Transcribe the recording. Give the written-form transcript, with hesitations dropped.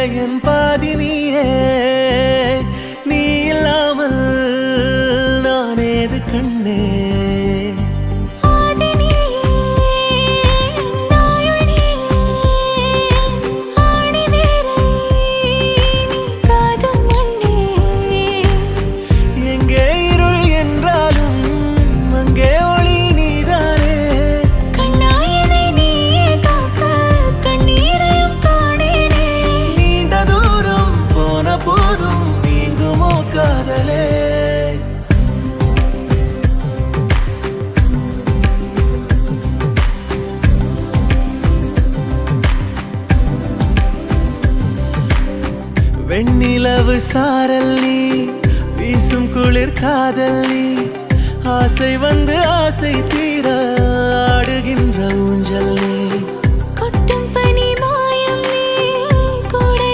என் பாதி நீயே, நீ இல்லாமல் நான் ஏது கண்ணே. வெண்ணிலவு சாரல் நீ, வீசும் குளிர் காதல் நீ, ஆசை வந்து ஆசை தீர ஆடுகின்ற ஊஞ்சல் நீ.